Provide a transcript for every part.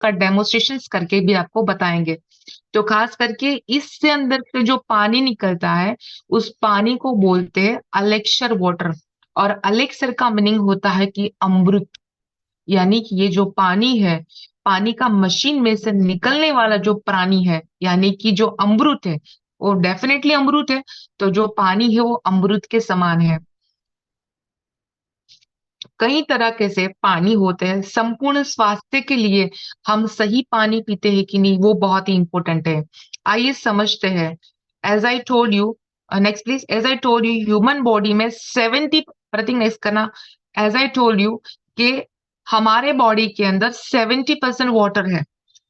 का डेमोस्ट्रेशन करके भी आपको बताएंगे। तो खास करके इससे अंदर से जो पानी निकलता है, उस पानी को बोलते हैं अलेक्सर वाटर। और अलेक्सर का मीनिंग होता है कि अमृत। यानी कि ये जो पानी है, पानी का मशीन में से निकलने वाला जो पानी है, यानी कि जो अमृत है, वो डेफिनेटली अमृत है। तो जो पानी है वो अमृत के समान है। कई तरह के से पानी होते हैं। संपूर्ण स्वास्थ्य के लिए हम सही पानी पीते हैं कि नहीं, वो बहुत ही इंपॉर्टेंट है। आइए समझते हैं। As I told you, next please. As I told you, human body में 70, प्रतीक नेक्स्ट करना। एज आई टोल्ड यू कि हमारे बॉडी के अंदर 70% वाटर है।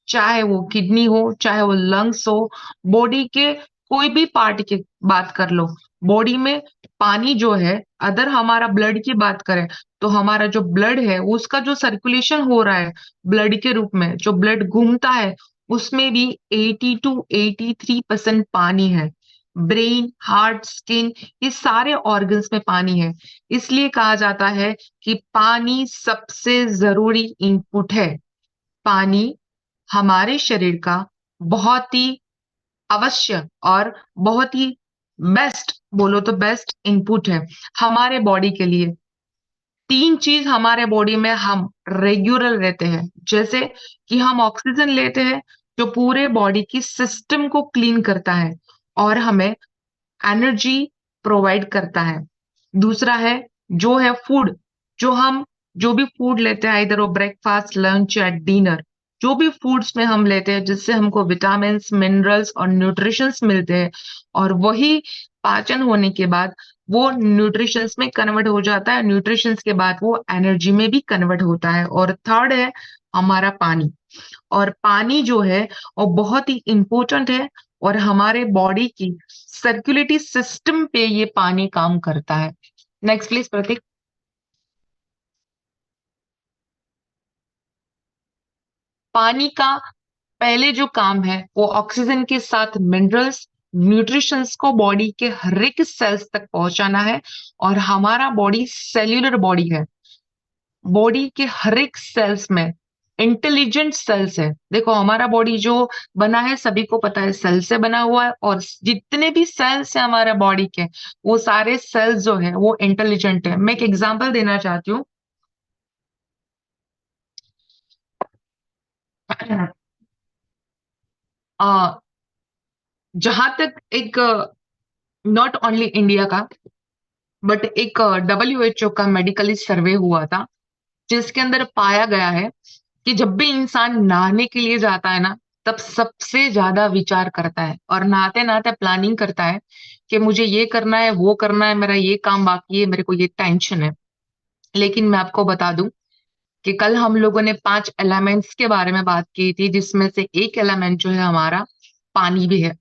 चाहे वो किडनी हो, चाहे वो लंग्स हो, बॉडी के कोई भी पार्ट की बात कर लो, बॉडी में पानी जो है, अगर हमारा ब्लड की बात करें तो हमारा जो ब्लड है उसका जो सर्कुलेशन हो रहा है, ब्लड के रूप में जो ब्लड घूमता है, उसमें भी 80 to 83% पानी है। ब्रेन, हार्ट, स्किन, ये सारे ऑर्गन्स में पानी है। इसलिए कहा जाता है कि पानी सबसे जरूरी इनपुट है। पानी हमारे शरीर का बहुत ही अवश्य और बहुत ही बेस्ट, बोलो तो बेस्ट इनपुट है हमारे बॉडी के लिए। तीन चीज हमारे बॉडी में हम रेगुलर रहते हैं, जैसे कि हम ऑक्सीजन लेते हैं जो पूरे बॉडी की सिस्टम को क्लीन करता है और हमें एनर्जी प्रोवाइड करता है। दूसरा है जो है फूड, जो हम जो भी फूड लेते हैं, इधर वो ब्रेकफास्ट, लंच या डिनर, जो भी फूड्स में हम लेते हैं जिससे हमको विटामिन, मिनरल्स और न्यूट्रिशंस मिलते हैं, और वही पाचन होने के बाद वो न्यूट्रिशंस में कन्वर्ट हो जाता है, न्यूट्रिशंस के बाद वो एनर्जी में भी कन्वर्ट होता है। और थर्ड है हमारा पानी। और पानी जो है वो बहुत ही इंपॉर्टेंट है, और हमारे बॉडी की सर्कुलेटरी सिस्टम पे ये पानी काम करता है। नेक्स्ट प्लीज प्रतीक। पानी का पहले जो काम है वो ऑक्सीजन के साथ मिनरल्स, न्यूट्रिशंस को बॉडी के हर एक सेल्स तक पहुंचाना है। और हमारा बॉडी सेल्यूलर बॉडी है। बॉडी के हर एक सेल्स में इंटेलिजेंट सेल्स है। देखो हमारा बॉडी जो बना है सभी को पता है सेल से बना हुआ है, और जितने भी सेल्स है हमारे बॉडी के, वो सारे सेल्स जो है वो इंटेलिजेंट है। मैं एक एग्जांपल देना चाहती हूँ। जहां तक एक, नॉट ओनली इंडिया का, बट एक WHO का मेडिकली सर्वे हुआ था, जिसके अंदर पाया गया है कि जब भी इंसान नहाने के लिए जाता है ना, तब सबसे ज्यादा विचार करता है और नहाते नहाते प्लानिंग करता है कि मुझे ये करना है, वो करना है, मेरा ये काम बाकी है, मेरे को ये टेंशन है। लेकिन मैं आपको बता दूं कि कल हम लोगों ने 5 एलिमेंट्स के बारे में बात की थी, जिसमें से एक एलिमेंट जो है हमारा पानी भी है।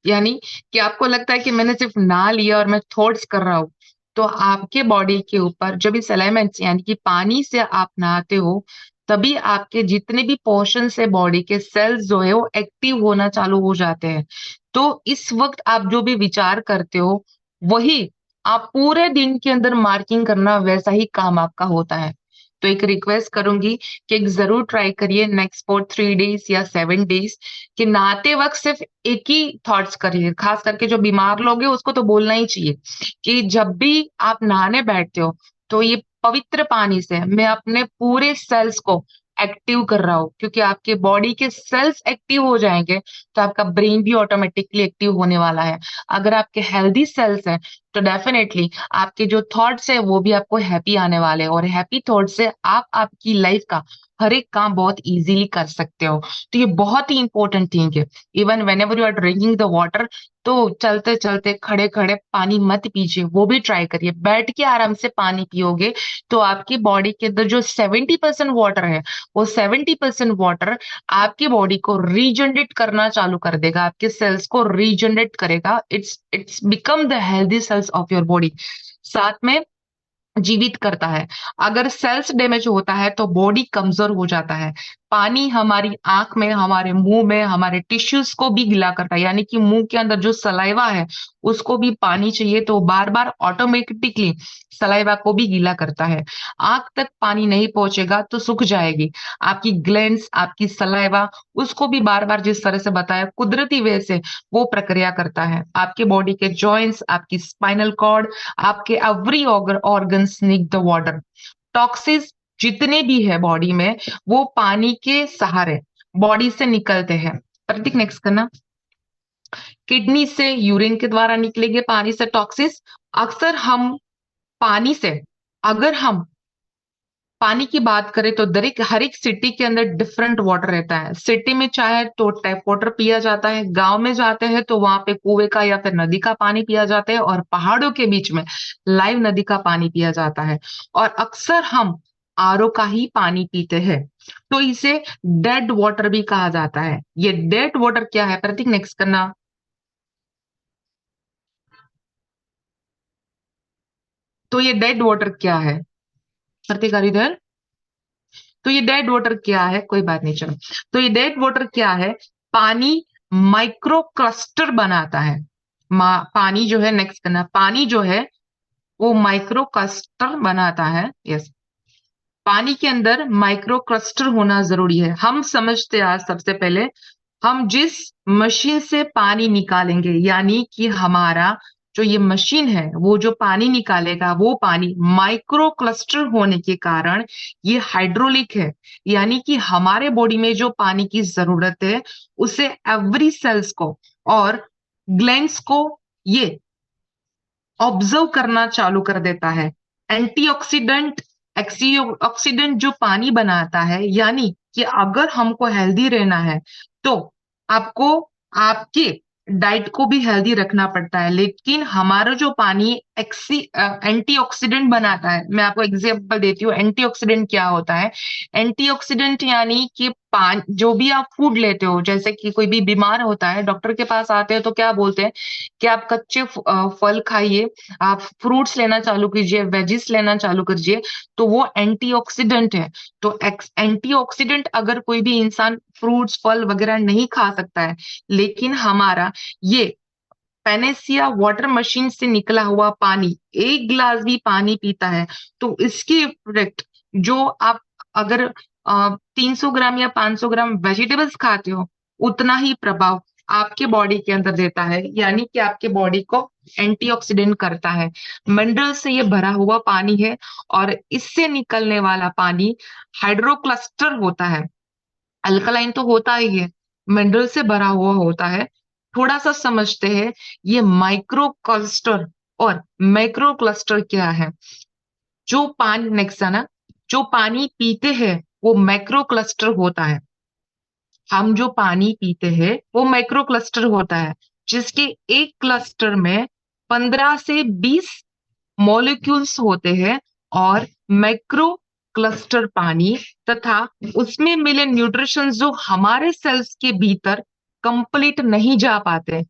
यानी कि आपको लगता है कि मैंने सिर्फ ना लिया और मैं थॉट्स कर रहा हूं, तो आपके बॉडी के ऊपर जब इस एलिमेंट्स यानी कि पानी से आप नहाते हो, तभी आपके जितने भी पोर्शन है बॉडी के सेल्स जो है वो एक्टिव होना चालू हो जाते हैं। तो इस वक्त आप जो भी विचार करते हो, वही आप पूरे दिन के अंदर मार्किंग करना, वैसा ही काम आपका होता है। तो एक रिक्वेस्ट करूंगी कि एक जरूर ट्राई करिए नेक्स्ट फॉर 3 days या 7 days, कि नहाते वक्त सिर्फ एक ही थॉट्स करिए। खास करके जो बीमार लोग हैं उसको तो बोलना ही चाहिए कि जब भी आप नहाने बैठते हो, तो ये पवित्र पानी से मैं अपने पूरे सेल्स को एक्टिव कर रहा हूँ, क्योंकि आपके बॉडी के सेल्स एक्टिव हो जाएंगे तो आपका ब्रेन भी ऑटोमेटिकली एक्टिव होने वाला है। अगर आपके हेल्दी सेल्स हैं तो डेफिनेटली आपके जो थॉट्स है वो भी आपको हैप्पी आने वाले हैं, और हैप्पी थॉट से आप आपकी लाइफ का हर एक काम बहुत इजीली कर सकते हो। तो ये बहुत ही इंपॉर्टेंट थिंग है। Even when ever you are drinking the water, तो चलते चलते खड़े खड़े पानी मत पीजिए, वो भी ट्राई करिए। बैठ के आराम से पानी पियोगे तो आपकी बॉडी के अंदर जो 70% वाटर है, वो 70% वाटर आपकी बॉडी को रीजनरेट करना चालू कर देगा, आपके सेल्स को रीजनरेट करेगा। It's become the healthy cells of your body. साथ में जीवित करता है। अगर सेल्स डैमेज होता है तो बॉडी कमजोर हो जाता है। पानी हमारी आंख में, हमारे मुंह में, हमारे टिश्यूज को भी गीला करता है, यानी कि मुंह के अंदर जो सलाइवा है उसको भी पानी चाहिए, तो बार बार ऑटोमेटिकली सलाइवा को भी गीला करता है। आंख तक पानी नहीं पहुंचेगा तो सूख जाएगी आपकी ग्लैंड्स, आपकी सलाइवा, उसको भी बार बार जिस तरह से बताया कुदरती वे से वो प्रक्रिया करता है। आपके बॉडी के जॉइंट्स, आपकी स्पाइनल कॉर्ड, आपके every organs need the water. Toxins जितने भी है बॉडी में वो पानी के सहारे बॉडी से निकलते हैं। प्रतीक नेक्स्ट करना। किडनी से यूरिन के द्वारा निकलेंगे पानी से टॉक्सिस। अक्सर हम पानी से, अगर हम पानी की बात करें तो हर एक सिटी के अंदर डिफरेंट वाटर रहता है। सिटी में चाहे तो टैप वाटर पिया जाता है, गांव में जाते हैं तो वहां पे कुएं का या फिर नदी का पानी पिया जाता है, और पहाड़ों के बीच में लाइव नदी का पानी पिया जाता है। और अक्सर हम आरओ का ही पानी पीते हैं, तो इसे डेड वाटर भी कहा जाता है। ये डेड वाटर क्या है प्रतीक नेक्स्ट करना। तो ये डेड वाटर क्या है प्रतीक इधर। तो ये डेड वाटर क्या है, कोई बात नहीं चलो। तो ये डेड वाटर क्या है, पानी माइक्रो क्लस्टर बनाता है। पानी जो है नेक्स्ट करना, पानी जो है वो माइक्रो क्लस्टर बनाता है। यस, पानी के अंदर माइक्रो क्लस्टर होना जरूरी है। हम समझते हैं, आज सबसे पहले हम जिस मशीन से पानी निकालेंगे, यानी कि हमारा जो ये मशीन है वो जो पानी निकालेगा वो पानी माइक्रो क्लस्टर होने के कारण ये हाइड्रोलिक है, यानी कि हमारे बॉडी में जो पानी की जरूरत है उसे एवरी सेल्स को और ग्लैंड्स को ये ऑब्जर्व करना चालू कर देता है। एंटीऑक्सीडेंट, ऑक्सीडेंट जो पानी बनाता है, यानी कि अगर हमको हेल्दी रहना है तो आपको आपके डाइट को भी हेल्दी रखना पड़ता है। लेकिन हमारा जो पानी एंटीऑक्सीडेंट बनाता है, मैं आपको एग्जांपल देती हूँ एंटीऑक्सीडेंट क्या होता है। एंटीऑक्सीडेंट यानी कि पान जो भी आप फूड लेते हो, जैसे कि कोई भी बीमार होता है डॉक्टर के पास आते हैं तो क्या बोलते हैं कि आप कच्चे फल खाइए, आप फ्रूट्स लेना चालू कीजिए, वेजिस लेना चालू कीजिए, तो वो एंटीऑक्सीडेंट है। तो एंटीऑक्सीडेंट अगर कोई भी इंसान फ्रूट्स फल वगैरह नहीं खा सकता है, लेकिन हमारा ये पेनेसिया वाटर मशीन से निकला हुआ पानी, एक गिलास भी पानी पीता है तो इसकी इफेक्ट जो आप अगर 300 ग्राम या 500 ग्राम वेजिटेबल्स खाते हो उतना ही प्रभाव आपके बॉडी के अंदर देता है, यानी कि आपके बॉडी को एंटीऑक्सीडेंट करता है। मिनरल से ये भरा हुआ पानी है और इससे निकलने वाला पानी हाइड्रोक्लस्टर होता है। अल्कलाइन तो होता ही है, मिनरल से भरा हुआ होता है। थोड़ा सा समझते हैं ये माइक्रो क्लस्टर और मैक्रो क्लस्टर क्या है। जो पानी नेक्स्ट है ना, जो पानी पीते हैं वो मैक्रो क्लस्टर होता है। हम जो पानी पीते हैं वो मैक्रो क्लस्टर होता है, जिसके एक क्लस्टर में 15 से 20 मॉलिक्यूल्स होते हैं। और मैक्रो क्लस्टर पानी तथा उसमें मिले न्यूट्रिशन जो हमारे सेल्स के भीतर कंप्लीट नहीं जा पाते,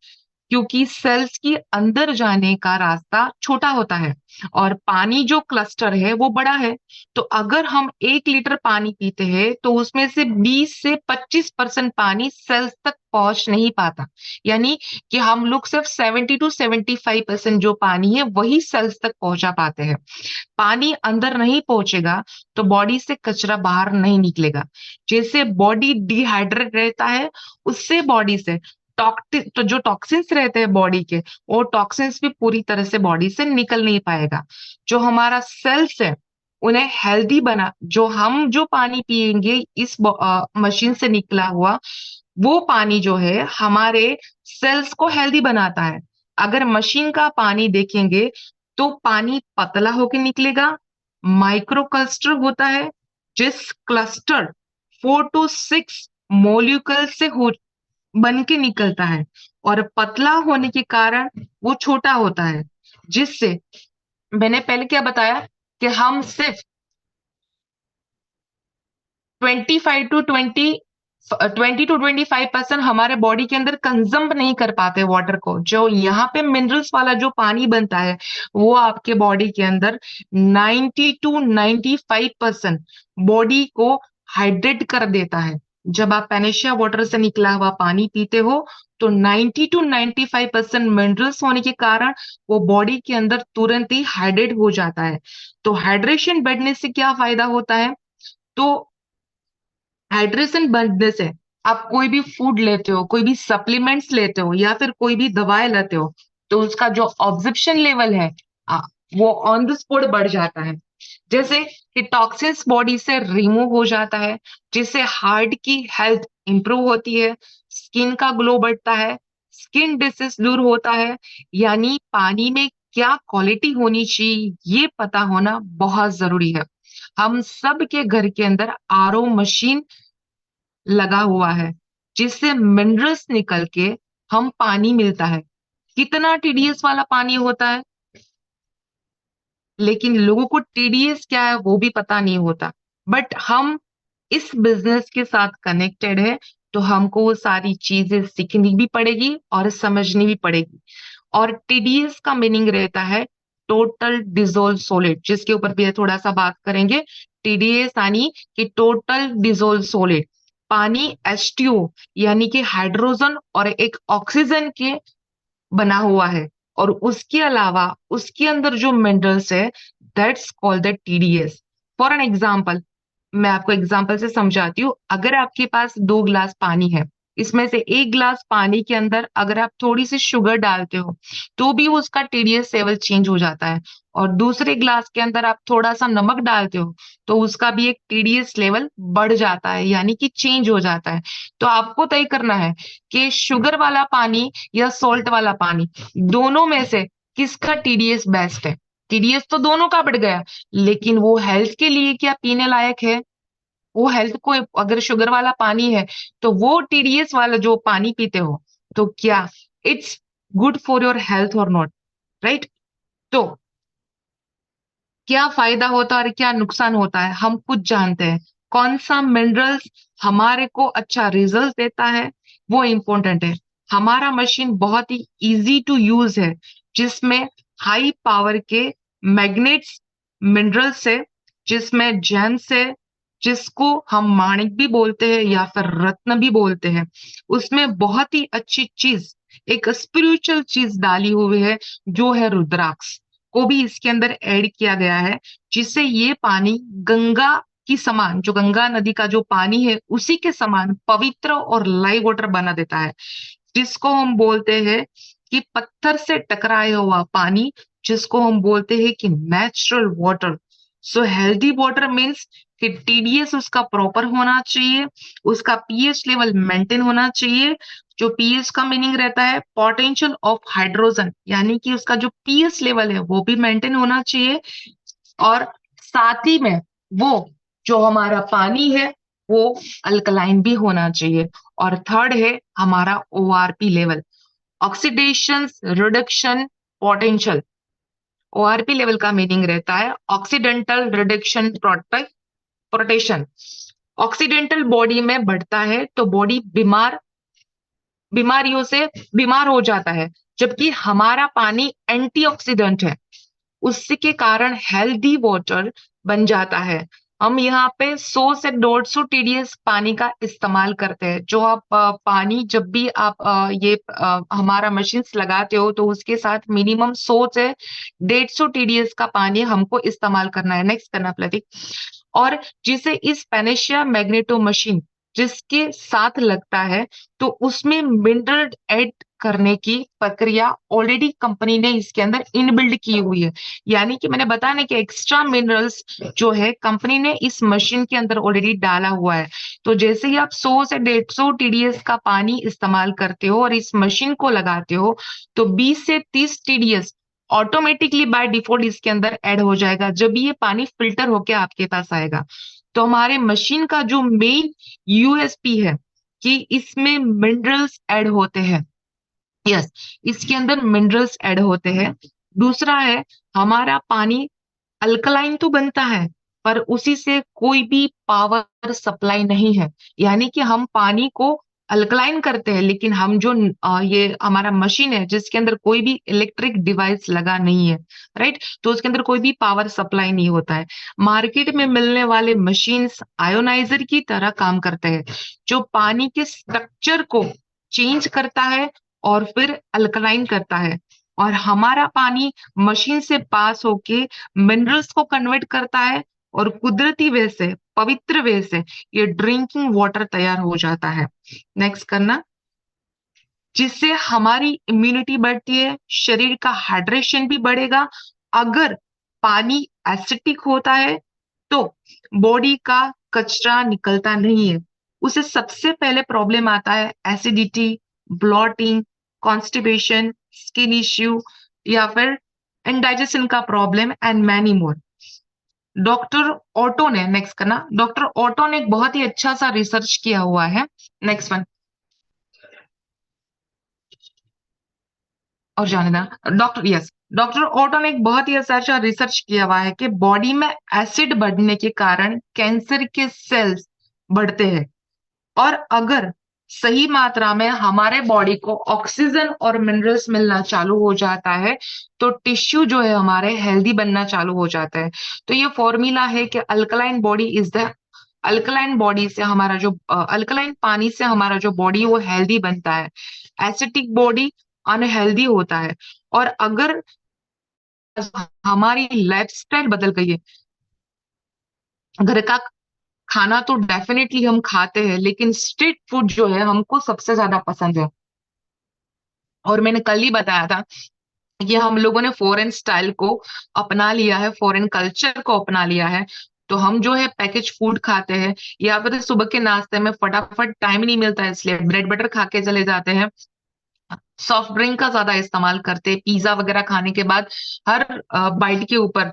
क्योंकि सेल्स के अंदर जाने का रास्ता छोटा होता है और पानी जो क्लस्टर है वो बड़ा है। तो अगर हम 1 लीटर पानी पीते हैं तो उसमें से 20 से 25% पानी सेल्स तक पहुंच नहीं पाता, यानी कि हम लोग सिर्फ 70 to 75% जो पानी है वही सेल्स तक पहुंचा पाते हैं। पानी अंदर नहीं पहुंचेगा तो बॉडी से कचरा बाहर नहीं निकलेगा। जैसे बॉडी डिहाइड्रेट रहता है, उससे बॉडी से तो जो टॉक्सिन्स रहते हैं बॉडी के, वो टॉक्सिन्स भी पूरी तरह से बॉडी से निकल नहीं पाएगा। जो हमारा सेल्स है उन्हें हेल्दी बना, जो हम जो पानी पिएंगे इस मशीन से निकला हुआ वो पानी जो है हमारे सेल्स को हेल्दी बनाता है। अगर मशीन का पानी देखेंगे तो पानी पतला होकर निकलेगा, माइक्रो क्लस्टर होता है, जिस क्लस्टर 4 to 6 मोलिक्यूल से हो बन के निकलता है, और पतला होने के कारण वो छोटा होता है, जिससे मैंने पहले क्या बताया कि हम सिर्फ 20 to 25% हमारे बॉडी के अंदर कंज्यूम नहीं कर पाते वाटर को। जो यहाँ पे मिनरल्स वाला जो पानी बनता है वो आपके बॉडी के अंदर 90 to 95% बॉडी को हाइड्रेट कर देता है। जब आप पेनेशिया वाटर से निकला हुआ पानी पीते हो तो 90 to 95% मिनरल्स होने के कारण वो बॉडी के अंदर तुरंत ही हाइड्रेट हो जाता है। तो हाइड्रेशन बढ़ने से क्या फायदा होता है? तो हाइड्रेशन बढ़ने से आप कोई भी फूड लेते हो, कोई भी सप्लीमेंट्स लेते हो या फिर कोई भी दवाएं लेते हो, तो उसका जो ऑब्जर्प्शन लेवल है आ, वो ऑन द स्पॉट बढ़ जाता है। जैसे कि टॉक्सिन्स बॉडी से रिमूव हो जाता है, जिससे हार्ट की हेल्थ इंप्रूव होती है, स्किन का ग्लो बढ़ता है, स्किन डिसीज दूर होता है। यानी पानी में क्या क्वालिटी होनी चाहिए ये पता होना बहुत जरूरी है। हम सब के घर के अंदर आरओ मशीन लगा हुआ है, जिससे मिनरल्स निकल के हम पानी मिलता है। कितना टीडीएस वाला पानी होता है, लेकिन लोगों को टीडीएस क्या है वो भी पता नहीं होता। बट हम इस बिजनेस के साथ कनेक्टेड है, तो हमको वो सारी चीजें सीखनी भी पड़ेगी और समझनी भी पड़ेगी। और टीडीएस का मीनिंग रहता है टोटल डिजोल्व सॉलिड, जिसके ऊपर भी थोड़ा सा बात करेंगे। टीडीएस यानी कि टोटल डिजोल्व सॉलिड। पानी H2O यानी कि हाइड्रोजन और एक ऑक्सीजन के बना हुआ है, और उसके अलावा उसके अंदर जो मिनरल्स है, that's called the TDS. For an example, मैं आपको एग्जाम्पल से समझाती हूँ। अगर आपके पास 2 गिलास पानी है, इसमें से एक गिलास पानी के अंदर अगर आप थोड़ी सी शुगर डालते हो तो भी उसका टीडीएस लेवल चेंज हो जाता है, और दूसरे गिलास के अंदर आप थोड़ा सा नमक डालते हो तो उसका भी एक टीडीएस लेवल बढ़ जाता है, यानी कि चेंज हो जाता है। तो आपको तय करना है कि शुगर वाला पानी या सॉल्ट वाला पानी, दोनों में से किसका टीडीएस बेस्ट है। टीडीएस तो दोनों का बढ़ गया, लेकिन वो हेल्थ के लिए क्या पीने लायक है? वो हेल्थ को, अगर शुगर वाला पानी है तो वो टीडीएस वाला जो पानी पीते हो, तो क्या it's good for your health और नॉट? राइट। तो क्या फायदा होता है और क्या नुकसान होता है हम खुद जानते हैं। कौन सा मिनरल्स हमारे को अच्छा रिजल्ट देता है वो इम्पोर्टेंट है। हमारा मशीन बहुत ही इजी टू यूज है, जिसमें हाई पावर के मैग्नेट्स मिनरल्स है, जिसमें जेम्स है, जिसको हम माणिक भी बोलते हैं या फिर रत्न भी बोलते हैं। उसमें बहुत ही अच्छी चीज, एक स्पिरिचुअल चीज डाली हुई है, जो है रुद्राक्ष को भी इसके अंदर ऐड किया गया है, जिससे ये पानी गंगा की समान, जो गंगा नदी का जो पानी है उसी के समान पवित्र और लाइव वाटर बना देता है, जिसको हम बोलते हैं कि पत्थर से टकराया हुआ पानी, जिसको हम बोलते हैं कि natural water. So healthy water means कि टीडीएस उसका प्रॉपर होना चाहिए, उसका पीएच लेवल मेंटेन होना चाहिए। जो पीएच का मीनिंग रहता है पोटेंशियल ऑफ हाइड्रोजन, यानी कि उसका जो पीएच लेवल है वो भी मेंटेन होना चाहिए। और साथ ही में वो जो हमारा पानी है वो अल्कलाइन भी होना चाहिए। और थर्ड है हमारा ORP level, oxidation reduction potential. ORP level का मीनिंग रहता है occidental reduction protection. Occidental body में बढ़ता है तो बॉडी बीमारियों से बीमार हो जाता है, जबकि हमारा पानी एंटीऑक्सीडेंट है, उसके कारण हेल्दी वाटर बन जाता है। हम यहाँ पे 100 से 150 टीडीएस पानी का इस्तेमाल करते हैं। जो आप पानी जब भी आप हमारा मशीन्स लगाते हो तो उसके साथ मिनिमम 100 से 150 टीडीएस का पानी हमको इस्तेमाल करना है। नेक्स्ट करना प्रतीक। और जिसे इस पेनेशिया मैग्नेटो मशीन जिसके साथ लगता है, तो उसमें मिनरल ऐड करने की प्रक्रिया ऑलरेडी कंपनी ने इसके अंदर इनबिल्ड की हुई है। यानी कि मैंने बताया ना कि एक्स्ट्रा मिनरल्स जो है कंपनी ने इस मशीन के अंदर ऑलरेडी डाला हुआ है। तो जैसे ही आप 100 से 150 टीडीएस का पानी इस्तेमाल करते हो और इस मशीन को लगाते हो, तो 20 से 30 टीडीएस ऑटोमेटिकली बाय डिफॉल्ट इसके अंदर ऐड हो जाएगा जब ये पानी फिल्टर होके आपके पास आएगा। तो हमारे मशीन का जो मेन यूएसपी है कि इसमें मिनरल्स ऐड होते हैं। यस, इसके अंदर मिनरल्स ऐड होते हैं। दूसरा है हमारा पानी अल्कलाइन तो बनता है, पर उसी से कोई भी पावर सप्लाई नहीं है। यानी कि हम पानी को अल्कलाइन करते हैं, लेकिन हम जो ये हमारा मशीन है जिसके अंदर कोई भी इलेक्ट्रिक डिवाइस लगा नहीं है, राइट, तो उसके अंदर कोई भी पावर सप्लाई नहीं होता है। मार्केट में मिलने वाले मशीन्स आयोनाइजर की तरह काम करते हैं, जो पानी के स्ट्रक्चर को चेंज करता है और फिर अल्कलाइन करता है। और हमारा पानी मशीन से पास होके मिनरल्स को कन्वर्ट करता है, और कुदरती वे से, पवित्र वे से ये ड्रिंकिंग वाटर तैयार हो जाता है। नेक्स्ट करना। जिससे हमारी इम्यूनिटी बढ़ती है, शरीर का हाइड्रेशन भी बढ़ेगा। अगर पानी एसिडिक होता है तो बॉडी का कचरा निकलता नहीं है, उसे सबसे पहले प्रॉब्लम आता है acidity, blotting, constipation, skin issue, या फिर इंडाइजेशन का problem and many more. Doctor auto ने, नेक्स्ट करना, डॉक्टर ऑटो ने एक बहुत ही अच्छा सा रिसर्च किया हुआ है। Next one. और जाने देना डॉक्टर, यस, डॉक्टर ओटो ने एक बहुत ही अच्छा रिसर्च किया हुआ है कि बॉडी में एसिड बढ़ने के कारण कैंसर के सेल्स बढ़ते हैं। और अगर सही मात्रा में हमारे बॉडी को ऑक्सीजन और मिनरल्स मिलना चालू हो जाता है, तो टिश्यू जो है हमारे हेल्दी बनना चालू हो जाता है। तो ये फॉर्मूला है कि alkaline body is the, alkaline body से हमारा जो अल्कलाइन पानी से हमारा जो बॉडी वो हेल्दी बनता है, एसिटिक बॉडी अनहेल्दी होता है। और अगर हमारी लाइफस्टाइल बदल गई है, घर का खाना तो डेफिनेटली हम खाते हैं, लेकिन स्ट्रीट फूड जो है हमको सबसे ज्यादा पसंद है। और मैंने कल ही बताया था कि हम लोगों ने फॉरेन स्टाइल को अपना लिया है, फॉरेन कल्चर को अपना लिया है। तो हम जो है पैकेज फूड खाते हैं, या फिर सुबह के नाश्ते में फटाफट टाइम नहीं मिलता है इसलिए ब्रेड बटर खा के चले जाते हैं, सॉफ्ट ड्रिंक का ज्यादा इस्तेमाल करते हैं, पिज्जा वगैरह खाने के बाद हर बाइट के ऊपर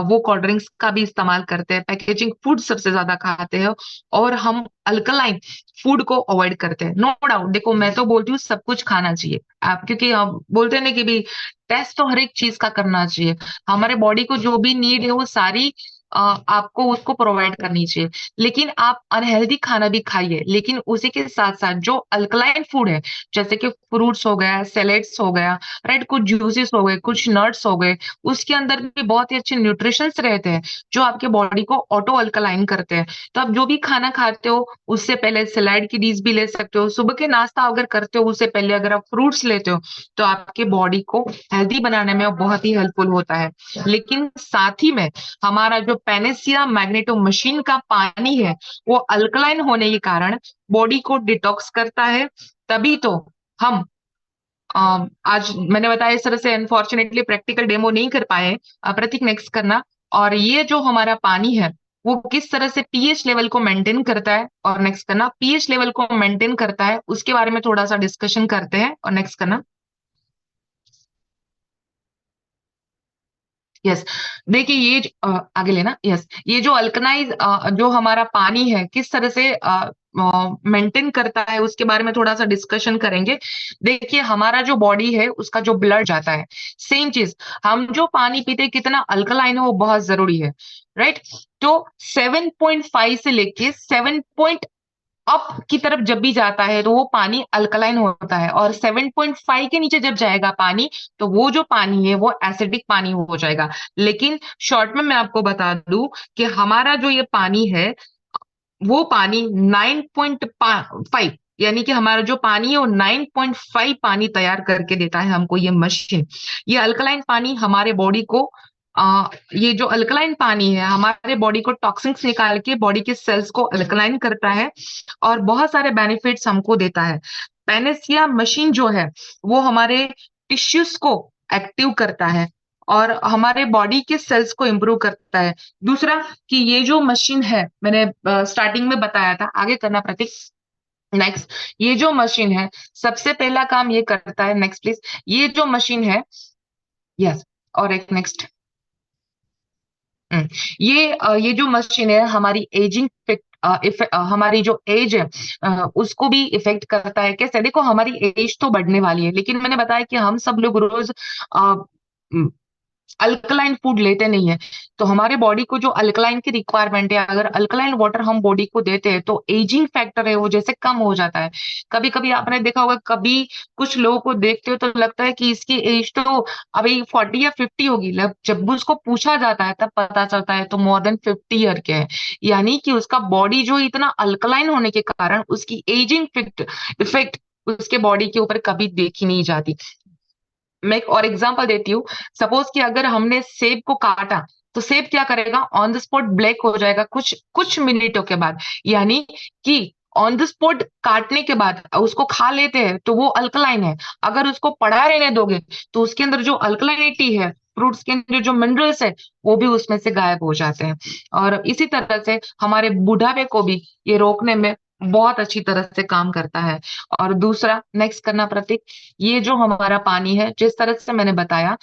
वो कोल्ड ड्रिंक्स का भी इस्तेमाल करते हैं, पैकेजिंग फूड सबसे ज्यादा खाते हैं। और हम अल्कलाइन फूड को अवॉइड करते हैं। नो डाउट, देखो मैं तो बोलती हूँ सब कुछ खाना चाहिए आप, क्योंकि हम बोलते हैं ना कि भी टेस्ट तो हर एक चीज का करना चाहिए। हमारे बॉडी को जो भी नीड है वो सारी आपको उसको प्रोवाइड करनी चाहिए। लेकिन आप अनहेल्दी खाना भी खाइए, लेकिन उसी के साथ साथ जो अल्कलाइन फूड है, जैसे कि फ्रूट्स हो गया, सैलेड्स हो गया, राइट, कुछ जूसेस हो गए, कुछ नट्स हो गए, उसके अंदर भी बहुत ही अच्छे न्यूट्रिशंस रहते हैं जो आपके बॉडी को ऑटो अल्कलाइन करते हैं। तो आप जो भी खाना खाते हो उससे पहले सलाद की डिश भी ले सकते हो। सुबह के नाश्ता अगर करते हो उससे पहले अगर आप फ्रूट्स लेते हो तो आपके बॉडी को हेल्दी बनाने में बहुत ही हेल्पफुल होता है। लेकिन साथ ही में हमारा जो पेनेसिया मैग्नेटो मशीन का पानी है वो अल्कलाइन होने के कारण बॉडी को डिटॉक्स करता है। तभी तो हम आज मैंने बताया इस तरह से अनफॉर्चुनेटली प्रैक्टिकल डेमो नहीं कर पाए। प्रतीक, नेक्स्ट करना। और ये जो हमारा पानी है वो किस तरह से पीएच लेवल को मेंटेन करता है, और नेक्स्ट करना, पीएच लेवल को मेंटेन करता है उसके बारे में थोड़ा सा डिस्कशन करते हैं, और नेक्स्ट करना। यस, देखिए ये आगे लेना। यस, ये जो अल्कनाइज जो हमारा पानी है किस तरह से मेंटेन करता है उसके बारे में थोड़ा सा डिस्कशन करेंगे। देखिए हमारा जो बॉडी है उसका जो ब्लड जाता है, सेम चीज, हम जो पानी पीते हैं कितना अल्कलाइन है वो बहुत जरूरी है, राइट। तो 7.5 से लेके 7 अप की तरफ जब भी जाता है तो वो पानी अल्कलाइन होता है, और 7.5 के नीचे जब जाएगा पानी तो वो जो पानी है वो एसिडिक पानी हो जाएगा। लेकिन शॉर्ट में मैं आपको बता दूं कि हमारा जो ये पानी है वो पानी 9.5, यानी कि हमारा जो पानी है वो 9.5 पानी तैयार करके देता है हमको ये मशीन। ये अल्कलाइन पानी हमारे बॉडी को ये जो अल्कलाइन पानी है हमारे बॉडी को टॉक्सिन्स निकाल के बॉडी के सेल्स को अल्कलाइन करता है और बहुत सारे बेनिफिट्स हमको देता है। पेनेसिया मशीन जो है वो हमारे टिश्यूज को एक्टिव करता है और हमारे बॉडी के सेल्स को इंप्रूव करता है। दूसरा कि ये जो मशीन है मैंने स्टार्टिंग में बताया था, आगे करना प्रतीक। नेक्स्ट, ये जो मशीन है सबसे पहला काम ये करता है, नेक्स्ट प्लीज, ये जो मशीन है, यस, और एक नेक्स्ट। ये जो मशीन है हमारी एजिंग हमारी जो एज है उसको भी इफेक्ट करता है। कैसे, देखो हमारी एज तो बढ़ने वाली है, लेकिन मैंने बताया कि हम सब लोग रोज अल्कलाइन फूड लेते नहीं है। तो हमारे बॉडी को जो अल्कलाइन की रिक्वायरमेंट है, अगर अल्कलाइन वाटर हम बॉडी को देते हैं तो एजिंग फैक्टर है वो जैसे कम हो जाता है। कभी कभी आपने देखा होगा, कभी कुछ लोगों को देखते हो तो लगता है कि इसकी एज तो अभी 40 या 50 होगी, जब उसको पूछा जाता है तब पता चलता है तो मोर देन 50 ईयर के है। यानी कि उसका बॉडी जो इतना अल्कलाइन होने के कारण उसकी एजिंग इफेक्ट उसके बॉडी के ऊपर कभी देखी नहीं जाती। मैं एक और एग्जांपल देती हूँ। सपोज कि अगर हमने सेब को काटा तो सेब क्या करेगा, ऑन द स्पॉट ब्लैक हो जाएगा कुछ कुछ मिनटों के बाद। यानी कि ऑन द स्पॉट काटने के बाद उसको खा लेते हैं तो वो अल्कलाइन है। अगर उसको पड़ा रहने दोगे तो उसके अंदर जो अल्कलाइनिटी है, फ्रूट्स के अंदर जो मिनरल्स है, वो भी उसमें से गायब हो जाते हैं। और इसी तरह से हमारे बुढ़ापे को भी ये रोकने में बहुत अच्छी तरह से काम करता है। और दूसरा नेक्स्ट करना प्रतीक, ये जो हमारा पानी है, जिस तरह से मैंने बताया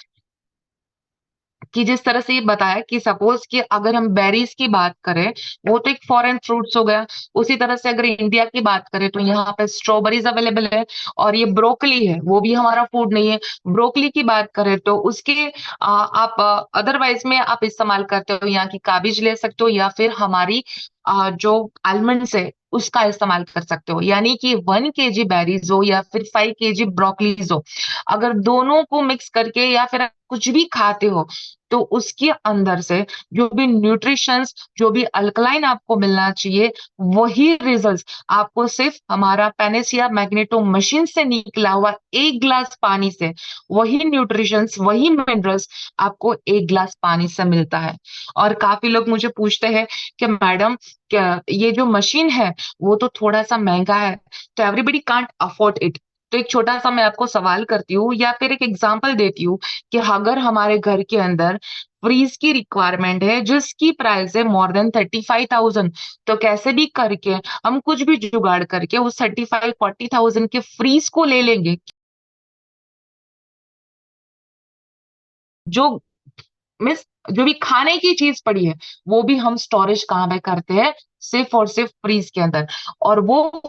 कि जिस तरह से ये बताया कि सपोज कि अगर हम बेरीज की बात करें, वो तो एक फॉरेन फ्रूट्स हो गया। उसी तरह से अगर इंडिया की बात करें तो यहाँ पे स्ट्रॉबेरीज अवेलेबल है। और ये ब्रोकली है, वो भी हमारा फूड नहीं है। ब्रोकली की बात करें तो उसके आप अदरवाइज में आप इस्तेमाल करते हो, यहाँ की काबिज ले सकते हो या फिर हमारी जो आलमंड्स है उसका इस्तेमाल कर सकते हो। यानी कि 1 kg बेरीज हो या फिर 5 kg ब्रोकलीज हो, अगर दोनों को मिक्स करके या फिर आप कुछ भी खाते हो तो उसके अंदर से जो भी न्यूट्रिशंस, जो भी अल्कलाइन आपको मिलना चाहिए, वही रिजल्ट्स आपको सिर्फ हमारा पैनेसिया मैग्नेटो मशीन से निकला हुआ 1 गिलास पानी से, वही न्यूट्रिशंस, वही मिनरल्स आपको 1 गिलास पानी से मिलता है। और काफी लोग मुझे पूछते हैं कि मैडम, क्या ये जो मशीन है वो तो थोड़ा सा महंगा है, तो एवरीबडी कांट अफोर्ड इट। तो एक छोटा सा मैं आपको सवाल करती हूँ या फिर एक एग्जांपल देती हूँ कि अगर हमारे घर के अंदर फ्रीज की रिक्वायरमेंट है जिसकी प्राइस है मोर देन 35,000, तो कैसे भी करके हम कुछ भी जुगाड़ करके उस 35-40,000 के फ्रीज को ले लेंगे। जो मिस जो भी खाने की चीज पड़ी है वो भी हम स्टोरेज कहाँ पे करते हैं, सिर्फ और सिर्फ फ्रीज के अंदर। और वो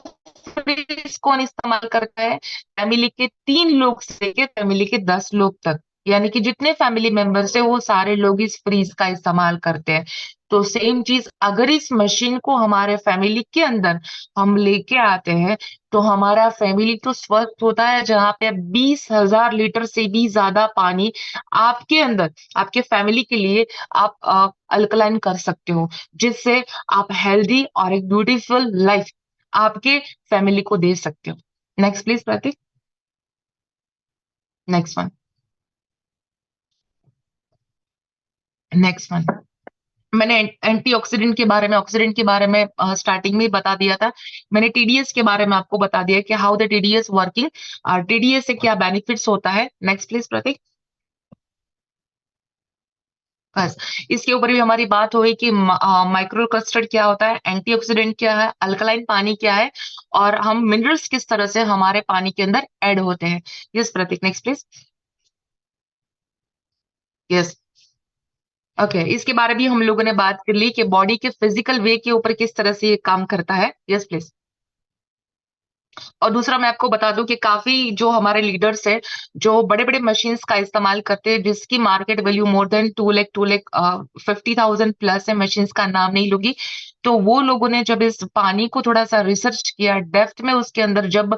फ्रीज कौन इस्तेमाल करता है, फैमिली के 3 लोग से लेके फैमिली के 10 लोग तक, यानी कि जितने फैमिली मेंबर्स है वो सारे लोग इस फ्रीज का इस्तेमाल करते हैं। तो सेम चीज अगर इस मशीन को हमारे फैमिली के अंदर हम लेके आते हैं तो हमारा फैमिली तो स्वस्थ होता है, जहाँ पे 20,000 लीटर से भी ज्यादा पानी आपके अंदर, आपके फैमिली के लिए आप अल्कलाइन कर सकते हो, जिससे आप हेल्दी और एक ब्यूटीफुल लाइफ आपके फैमिली को दे सकते हो। Next please Prateek. Next one. Next one. मैंने एंटीऑक्सीडेंट के बारे में, ऑक्सीडेंट के बारे में स्टार्टिंग में ही बता दिया था। मैंने टीडीएस के बारे में आपको बता दिया कि how the TDS working, TDS से क्या बेनिफिट्स होता है। नेक्स्ट प्लीज प्रतीक। बस इसके ऊपर भी हमारी बात हो गई कि माइक्रो कस्टर्ड क्या होता है, एंटीऑक्सीडेंट क्या है, अल्कलाइन पानी क्या है, और हम मिनरल्स किस तरह से हमारे पानी के अंदर ऐड होते हैं। Yes Prateek, next please. Yes. Okay, इसके बारे में भी हम लोगों ने बात कर ली कि बॉडी के फिजिकल वे के ऊपर किस तरह से ये काम करता है। Yes please. और दूसरा मैं आपको बता दूं कि काफी जो हमारे लीडर्स है जो बड़े बड़े मशीन्स का इस्तेमाल करते हैं जिसकी market value more than 2 lakh 50,000 plus है, मशीन्स का नाम नहीं लूंगी। तो वो लोगों ने जब इस पानी को थोड़ा सा रिसर्च किया डेप्थ में, उसके अंदर जब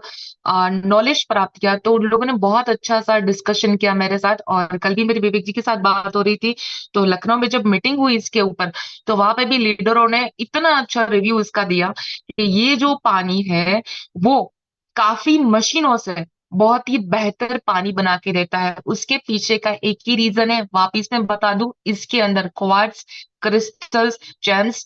नॉलेज प्राप्त किया, तो उन लोगों ने बहुत अच्छा सा डिस्कशन किया मेरे साथ। और कल भी मेरी विवेक जी के साथ बात हो रही थी, तो लखनऊ में जब मीटिंग हुई इसके ऊपर, तो वहां पे भी लीडरों ने इतना अच्छा रिव्यू इसका दिया कि ये जो पानी है वो काफी मशीनों से बहुत ही बेहतर पानी बना के देता है। उसके पीछे का एक ही रीजन है, वापिस मैं बता दूं, इसके अंदर क्वार्ट्ज क्रिस्टल्स जेम्स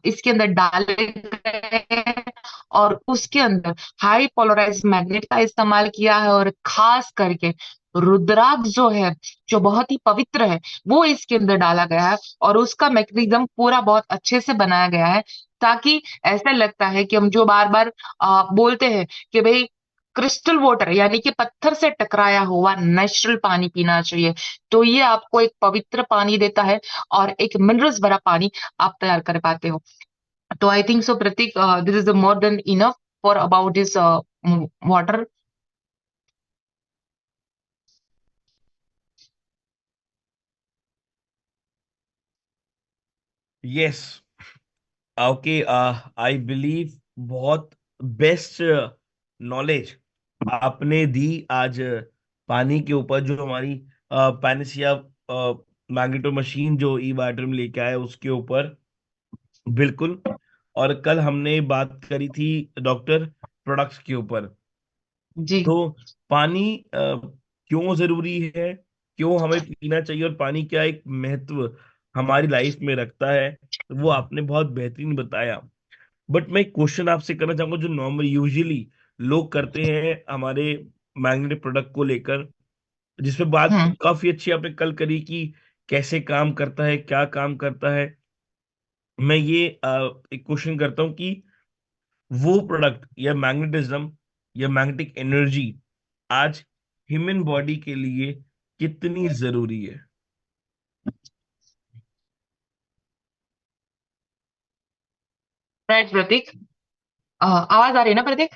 इसके अंदर डाले गए हैं। और उसके अंदर हाई पोलराइज मैग्नेट का इस्तेमाल किया है, और खास करके रुद्राक्ष जो है, जो बहुत ही पवित्र है, वो इसके अंदर डाला गया है। और उसका मैकेनिज्म पूरा बहुत अच्छे से बनाया गया है, ताकि ऐसा लगता है कि हम जो बार बार बोलते हैं कि भाई क्रिस्टल वाटर यानी कि पत्थर से टकराया हुआ नेचुरल पानी पीना चाहिए, तो ये आपको एक पवित्र पानी देता है और एक मिनरल्स भरा पानी आप तैयार कर पाते हो। तो I think so Prateek, this is more than enough for about this water. Yes. Okay, I believe बहुत बेस्ट नॉलेज आपने दी आज पानी के ऊपर, जो हमारी पैनेसिया मैग्नेटो मशीन जो ई वाटर में लेके आया उसके ऊपर। बिल्कुल। और कल हमने बात करी थी डॉक्टर प्रोडक्ट्स के ऊपर। जी। तो पानी क्यों जरूरी है, क्यों हमें पीना चाहिए, और पानी क्या एक महत्व हमारी लाइफ में रखता है, वो आपने बहुत बेहतरीन बताया। बट मैं क्वेश्चन आपसे करना चाहूंगा जो नॉर्मल यूजुअली लोग करते हैं हमारे मैग्नेटिक प्रोडक्ट को लेकर, जिसपे बात हम्म। काफी अच्छी आपने कल करी कि कैसे काम करता है, क्या काम करता है। मैं ये एक क्वेश्चन करता हूँ कि वो प्रोडक्ट या मैग्नेटिज्म या मैग्नेटिक एनर्जी आज ह्यूमन बॉडी के लिए कितनी जरूरी है? राइट प्रतीक। आवाज आ रही है ना प्रतीक?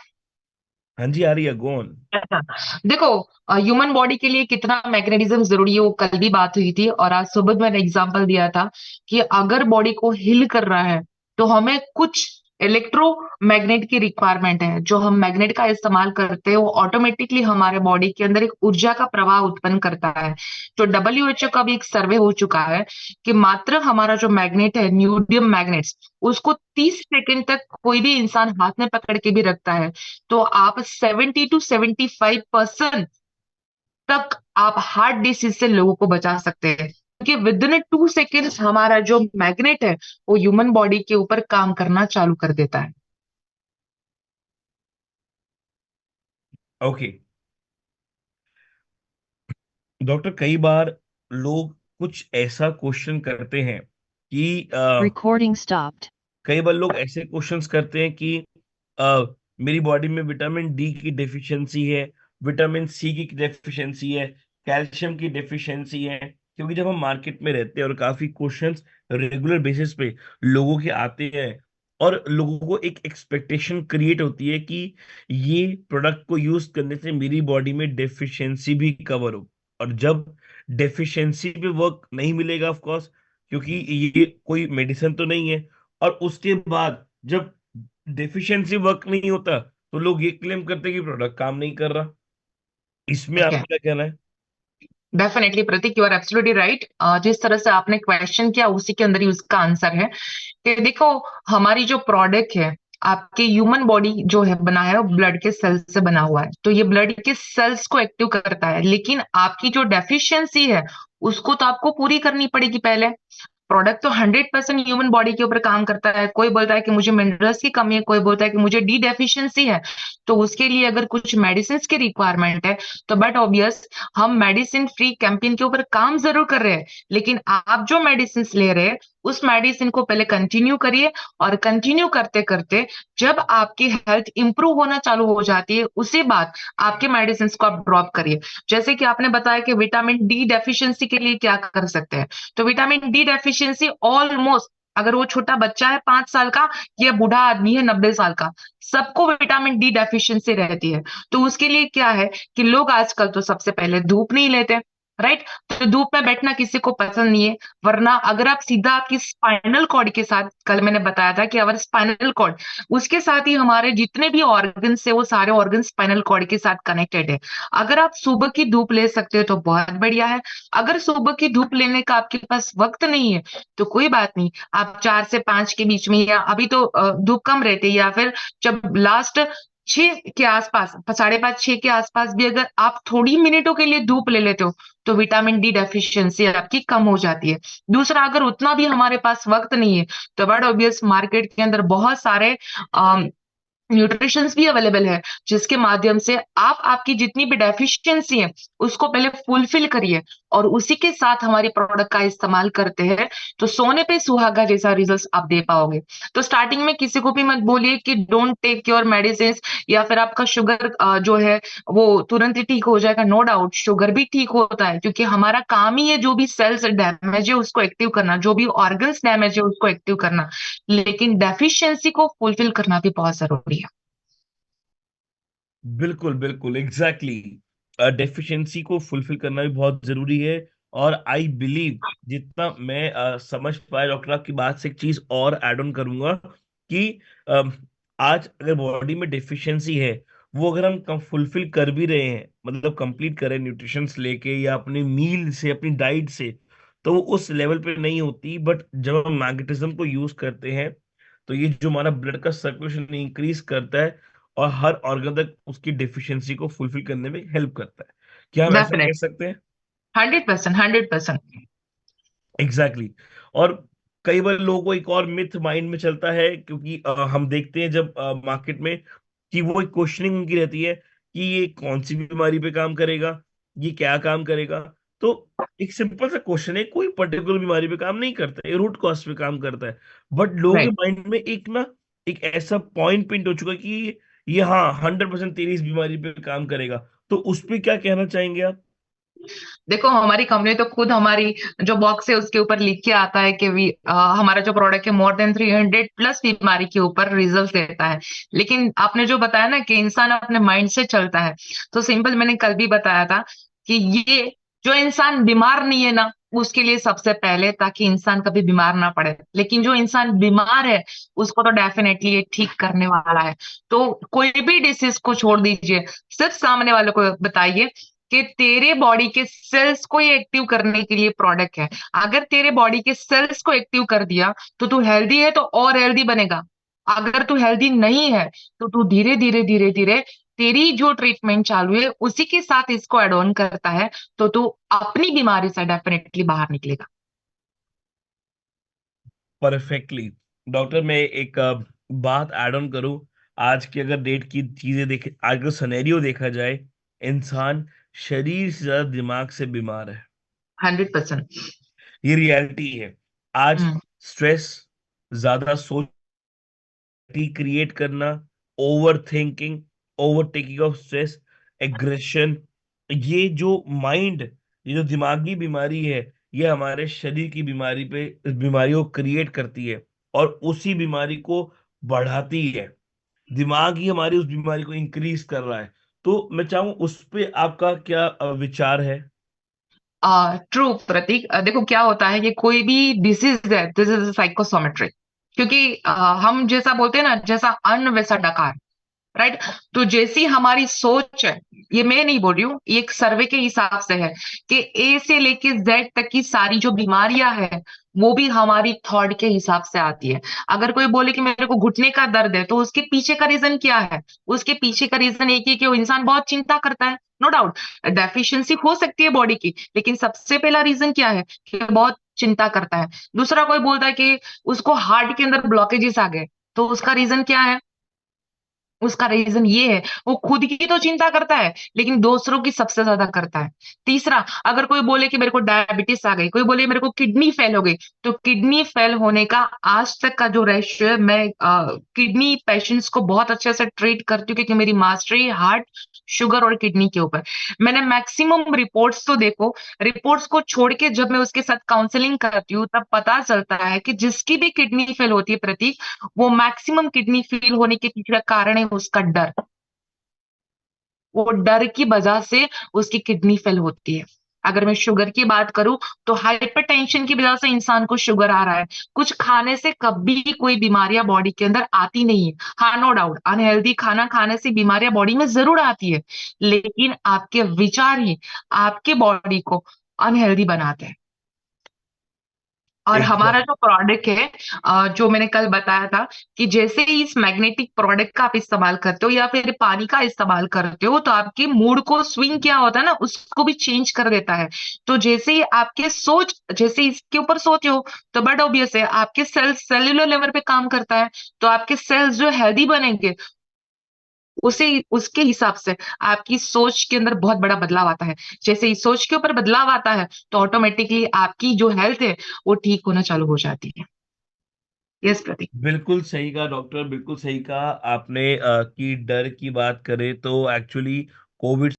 हाँ जी, आ रही है, गो ऑन। अच्छा, देखो, ह्यूमन बॉडी के लिए कितना मैग्नेटिज्म जरूरी है वो कल भी बात हुई थी, और आज सुबह मैंने एग्जांपल दिया था कि अगर बॉडी को हिल कर रहा है तो हमें कुछ इलेक्ट्रोमैग्नेट की रिक्वायरमेंट है। जो हम मैग्नेट का इस्तेमाल करते हैं वो ऑटोमेटिकली हमारे बॉडी के अंदर एक ऊर्जा का प्रवाह उत्पन्न करता है। तो डब्ल्यूएचओ का भी एक सर्वे हो चुका है कि मात्र हमारा जो मैग्नेट है, न्यूडियम मैग्नेट्स, उसको 30 सेकंड तक कोई भी इंसान हाथ में पकड़ के भी रखता है तो आप 70 to 75% तक आप हार्ट डिसीज से लोगों को बचा सकते हैं, क्योंकि विद इन 2 सेकेंड्स हमारा जो मैग्नेट है वो ह्यूमन बॉडी के ऊपर काम करना चालू कर देता है। ओके डॉक्टर, कई बार लोग कुछ ऐसा क्वेश्चन करते हैं कि Recording stopped. कई बार लोग ऐसे क्वेश्चंस करते हैं कि अ, मेरी बॉडी में विटामिन डी की डेफिशिएंसी है, विटामिन सी की डेफिशिएंसी है, कैल्शियम की डेफिशिएंसी है। क्योंकि जब हम मार्केट में रहते हैं और काफी क्वेश्चंस रेगुलर बेसिस पे लोगों के आते हैं, और लोगों को एक एक्सपेक्टेशन क्रिएट होती है कि ये प्रोडक्ट को यूज करने से मेरी बॉडी में डेफिशिएंसी भी कवर हो। और जब डेफिशिएंसी पे वर्क नहीं मिलेगा, ऑफ कोर्स, क्योंकि ये कोई मेडिसिन तो नहीं है, और उसके बाद जब डेफिशिएंसी वर्क नहीं होता तो लोग ये क्लेम करते हैं कि प्रोडक्ट काम नहीं कर रहा। इसमें ओके, आपका क्या कहना है? Definitely Prateek, you are absolutely right. जिस तरह से आपने क्वेश्चन किया उसी के अंदर ही उसका आंसर है कि देखो, हमारी जो प्रोडक्ट है, आपके ह्यूमन बॉडी जो है बना है वो ब्लड के सेल्स से बना हुआ है, तो ये ब्लड के सेल्स को एक्टिव करता है, लेकिन आपकी जो डेफिशिएंसी है उसको तो आपको पूरी करनी पड़ेगी पहले। प्रोडक्ट तो 100% ह्यूमन बॉडी के ऊपर काम करता है। कोई बोलता है कि मुझे मिनरल्स की कमी है, कोई बोलता है कि मुझे डी डेफिशिएंसी है, तो उसके लिए अगर कुछ मेडिसिन की रिक्वायरमेंट है तो बट ऑब्वियस हम मेडिसिन फ्री कैंपेन के ऊपर काम जरूर कर रहे हैं, लेकिन आप जो मेडिसिन ले रहे हैं उस मेडिसिन को पहले कंटिन्यू करिए, और कंटिन्यू करते करते जब आपकी हेल्थ इंप्रूव होना चालू हो जाती है उसी बाद आपके मेडिसिन को आप ड्रॉप करिए। जैसे कि आपने बताया कि विटामिन डी डेफिशिएंसी के लिए क्या कर सकते हैं, तो विटामिन डी डेफिशिएंसी ऑलमोस्ट, अगर वो छोटा बच्चा है 5 साल का या बूढ़ा आदमी है 90 साल का, सबको विटामिन डी डेफिशिएंसी रहती है। तो उसके लिए क्या है कि लोग आजकल तो सबसे पहले धूप नहीं लेते, राइट? तो धूप में बैठना किसी को पसंद नहीं है, वरना अगर आप सीधा आपकी स्पाइनल कॉर्ड के साथ, कल मैंने बताया था कि अवर स्पाइनल कॉर्ड, उसके साथ ही हमारे जितने भी ऑर्गन है वो सारे ऑर्गन स्पाइनल कॉर्ड के साथ कनेक्टेड है। अगर आप सुबह की धूप ले सकते हो तो बहुत बढ़िया है। अगर सुबह की धूप लेने का आपके पास वक्त नहीं है तो कोई बात नहीं, आप 4 से 5 के बीच में, या अभी तो धूप कम रहती है, या फिर जब लास्ट 6 के आसपास, 5:30 6 के आसपास भी अगर आप थोड़ी मिनटों के लिए धूप ले लेते हो तो विटामिन डी डेफिशिएंसी आपकी कम हो जाती है। दूसरा, अगर उतना भी हमारे पास वक्त नहीं है तो बड़ा ऑब्वियस मार्केट के अंदर बहुत सारे न्यूट्रिशंस भी अवेलेबल है, जिसके माध्यम से आप आपकी जितनी भी डेफिशिएंसी है उसको पहले फुलफिल करिए, और उसी के साथ हमारी प्रोडक्ट का इस्तेमाल करते हैं तो सोने पे सुहागा जैसा रिजल्ट आप दे पाओगे। तो स्टार्टिंग में किसी को भी मत बोलिए कि डोंट टेक योर मेडिसिन, या फिर आपका शुगर जो है वो तुरंत ही ठीक हो जाएगा। नो डाउट शुगर भी ठीक होता है, क्योंकि हमारा काम ही है जो भी सेल्स डैमेज है उसको एक्टिव करना, जो भी ऑर्गन्स डैमेज है उसको एक्टिव करना, लेकिन डेफिशिएंसी को फुलफिल करना भी बहुत जरूरी है। बिल्कुल बिल्कुल, एग्जैक्टली। डेफिशिएंसी को फुलफिल करना भी बहुत जरूरी है। और आई बिलीव, जितना मैं समझ पाया डॉक्टर आपकी बात से, एक चीज और ऐड ऑन करूंगा कि अम, आज अगर बॉडी में डिफिशियंसी है, वो अगर हम कम फुलफिल कर भी रहे हैं, मतलब कंप्लीट करें न्यूट्रिशन लेके या अपनी मील से, अपनी डाइट से, तो वो उस लेवल पे नहीं होती। बट जब हम मैग्नेटिज्म को यूज करते हैं, तो ये जो हमारा ब्लड का सर्कुलेशन इंक्रीज करता है और हर ऑर्गन तक उसकी डिफिशियंसी को फुलफिल करने में हेल्प करता है। क्या हम ऐसा कह डेफिनेट, सकते हैं? 100%, 100%। Exactly exactly. और कई बार लोगों को एक और मिथ माइंड में चलता है, क्योंकि हम देखते हैं जब मार्केट में, कि वो एक क्वेश्चनिंग उनकी रहती है कि ये कौन सी बीमारी पे काम करेगा, ये क्या काम करेगा। तो एक सिंपल सा क्वेश्चन है, कोई पर्टिकुलर बीमारी पे काम नहीं करता, ये रूट कॉज पे काम करता है। बट लोगों के राइट। माइंड में एक ऐसा पॉइंट पिंट हो चुका है कि ये, हाँ, 100% तेरी इस बीमारी पे काम करेगा। तो उस पे क्या कहना चाहेंगे आप? देखो, हमारी कंपनी तो खुद हमारी जो बॉक्स है उसके ऊपर लिख के आता है कि हमारा जो प्रोडक्ट है मोर देन 300 प्लस बीमारी के ऊपर रिजल्ट देता है। लेकिन आपने जो बताया ना कि इंसान अपने माइंड से चलता है, तो सिंपल, मैंने कल भी बताया था कि ये जो इंसान बीमार नहीं है ना, उसके लिए सबसे पहले, ताकि इंसान कभी बीमार ना पड़े। लेकिन जो इंसान बीमार है, उसको तो डेफिनेटली ये ठीक करने वाला है। तो कोई भी डिसीज को छोड़ दीजिए, सिर्फ सामने वालों को बताइए कि तेरे बॉडी के सेल्स को ये एक्टिव करने के लिए प्रोडक्ट है। अगर तेरे बॉडी के सेल्स को एक्टिव कर दिया तो तू हेल्दी है, तो और हेल्दी बनेगा। अगर तू हेल्दी नहीं है, तो तू धीरे धीरे धीरे धीरे तेरी जो ट्रीटमेंट चालू है उसी के साथ इसको एड ऑन करता है, तो तू अपनी बीमारी से डेफिनेटली बाहर निकलेगा। परफेक्टली। डॉक्टर, मैं एक बात ऐड ऑन करूं। आज की अगर डेट की चीजें देखे, आज का सिनेरियो देखा जाए, इंसान शरीर से ज्यादा दिमाग से बीमार है। 100%। ये रियलिटी है। आज हम्म। स्ट्रेस, ज्यादा सोच क्रिएट करना, over thinking, over taking of stress, aggression, ये जो माइंड, ये जो दिमागी बीमारी है, ये हमारे शरीर की बीमारी पे, बीमारियों को क्रिएट करती है और उसी बीमारी को बढ़ाती है। दिमाग ही हमारी उस बीमारी को इंक्रीज कर रहा है। तो मैं चाहूँ उस पे आपका क्या विचार है? ट्रू प्रतीक, देखो क्या होता है कि कोई भी डिसीज है, दिस इज साइकोसोमेट्रिक। क्योंकि हम जैसा बोलते हैं ना, जैसा अन्न वैसा डकार, राइट। तो जैसी हमारी सोच है, ये मैं नहीं बोल रही हूँ, ये एक सर्वे के हिसाब से है कि ए से लेके जेड तक की सारी जो बीमारियां हैं, वो भी हमारी थॉट के हिसाब से आती है। अगर कोई बोले कि मेरे को घुटने का दर्द है, तो उसके पीछे का रीजन क्या है? उसके पीछे का रीजन एक ही है कि वो इंसान बहुत चिंता करता है। नो डाउट, डेफिशिएंसी हो सकती है बॉडी की, लेकिन सबसे पहला रीजन क्या है? कि वो बहुत चिंता करता है। दूसरा, कोई बोलता है कि उसको हार्ट के अंदर ब्लॉकेजेस आ गए, तो उसका रीजन क्या है? उसका रीजन ये है, वो खुद की तो चिंता करता है, लेकिन दूसरों की सबसे ज्यादा करता है। तीसरा, अगर कोई बोले कि मेरे को डायबिटीज आ गई, कोई बोले मेरे को किडनी फेल हो गई, तो किडनी फेल होने का आज तक का जो रेशियो है, मैं किडनी पेशेंट्स को बहुत अच्छे से ट्रीट करती हूँ, क्योंकि मेरी मास्टरी हार्ट, शुगर और किडनी के ऊपर। मैंने मैक्सिमम रिपोर्ट्स तो देखो, रिपोर्ट्स को छोड़ के जब मैं उसके साथ काउंसलिंग करती हूँ, तब पता चलता है कि जिसकी भी किडनी फेल होती है प्रतीक, वो मैक्सिमम किडनी फेल होने के पीछे का कारण है उसका डर। वो डर की वजह से उसकी किडनी फेल होती है। अगर मैं शुगर की बात करूं, तो हाइपरटेंशन की वजह से इंसान को शुगर आ रहा है। कुछ खाने से कभी कोई बीमारियां बॉडी के अंदर आती नहीं है। हाँ, नो डाउट, अनहेल्दी खाना खाने से बीमारियां बॉडी में जरूर आती है, लेकिन आपके विचार ही आपके बॉडी को अनहेल्दी बनाते हैं। और हमारा जो प्रोडक्ट है, जो मैंने कल बताया था, कि जैसे ही इस मैग्नेटिक प्रोडक्ट का आप इस्तेमाल करते हो या फिर पानी का इस्तेमाल करते हो, तो आपके मूड को स्विंग क्या होता है ना, उसको भी चेंज कर देता है। तो जैसे ही आपके सोच, जैसे इसके ऊपर सोचे हो, तो बट ऑब्वियस है आपके सेल्स सेल्यूलर लेवल पे काम करता है, तो आपके सेल्स जो हेल्दी बनेंगे, उसे उसके हिसाब से आपकी सोच के अंदर बहुत बड़ा बदलाव आता है। जैसे ही सोच के ऊपर बदलाव आता है, तो ऑटोमेटिकली आपकी जो हेल्थ है वो ठीक होना चालू हो जाती है। यस प्रतीक। बिल्कुल सही कहा डॉक्टर, बिल्कुल सही कहा आपने। कि डर की बात करें तो एक्चुअली कोविड